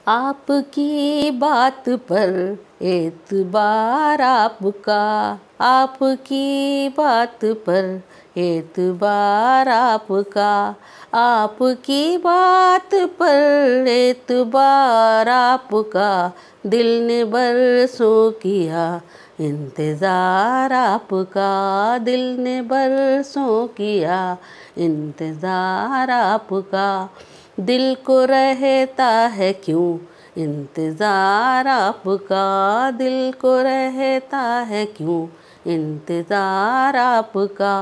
आपकी बात पर एतबार आपका, आपकी बात पर एतबार आपका, आपकी बात पर एतबार आपका। दिल ने बरसों किया इंतज़ार आपका, दिल ने बरसों किया इंतज़ार आपका। दिल को रहता है क्यों इंतज़ार आपका, दिल को रहता है क्यों इंतज़ार आपका।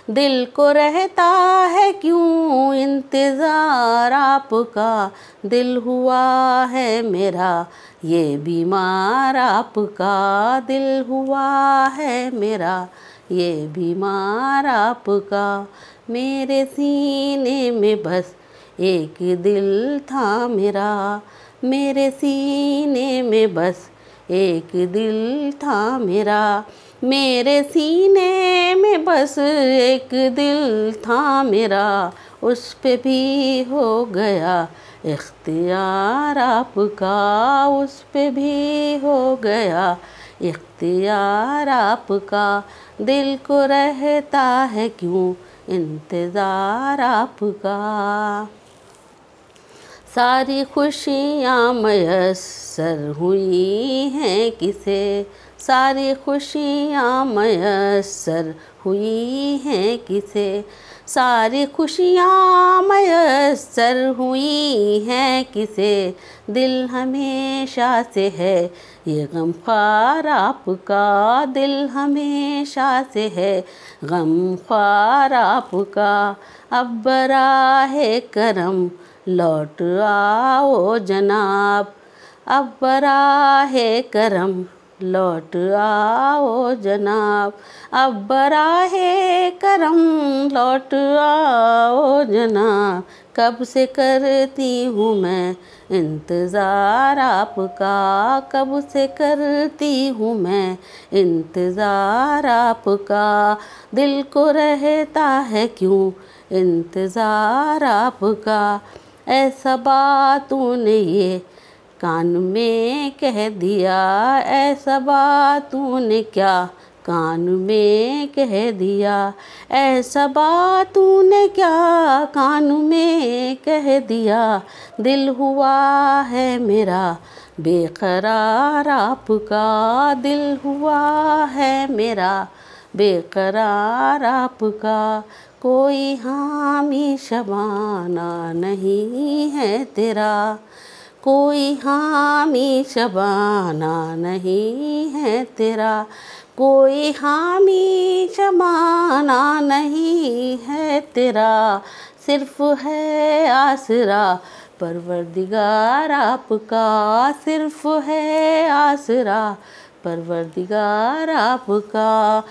दिल को रहता है क्यों इंतज़ार आपका। दिल हुआ है मेरा ये बीमार आपका, दिल हुआ है मेरा ये बीमार आपका। मेरे सीने में बस एक दिल था मेरा, मेरे सीने में बस एक दिल था मेरा। मेरे सीने में बस एक दिल था मेरा, उस पे भी हो गया इख्तियार आपका, उस पे भी हो गया इख्तियार आपका। दिल को रहता है क्यों इंतज़ार आपका। सारी खुशियाँ मयस्सर हुई हैं किसे, सारी खुशियाँ मयस्सर हुई हैं किसे। सारी खुशियाँ मयस्सर हुई हैं किसे। दिल हमेशा से है ये गमख्वार आपका, दिल हमेशा से है गमख्वार आपका। अब बराहे करम लौट आओ जनाब, अब बराहे करम लौट आओ जनाब, अब बराहे करम लौट आओ जनाब। कब से करती हूँ मैं इंतज़ार आपका, कब से करती हूँ मैं इंतज़ार आपका। दिल को रहता है क्यों इंतज़ार आपका। ऐसा बात तूने ये कान में कह दिया, ऐसा बात तूने क्या कान में कह दिया। ऐसा बात तूने क्या कान में कह दिया। दिल हुआ है मेरा बेकरार आपका, दिल हुआ है मेरा बेकरार आपका। कोई हामी शबाना नहीं है तेरा, कोई हामी शबाना नहीं है तेरा। कोई हामी शबाना नहीं है तेरा। सिर्फ है आसरा परवरदिगार आपका, सिर्फ है आसरा परवरदिगार आपका।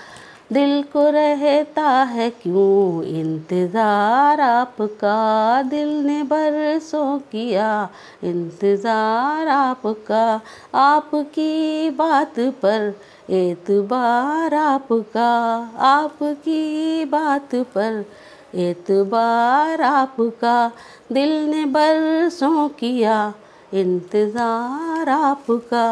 दिल को रहता है क्यों इंतज़ार आपका, दिल ने बरसों किया इंतज़ार आपका। आपकी बात पर एतबार आपका, आपकी बात पर एतबार आपका। दिल ने बरसों किया इंतज़ार आपका।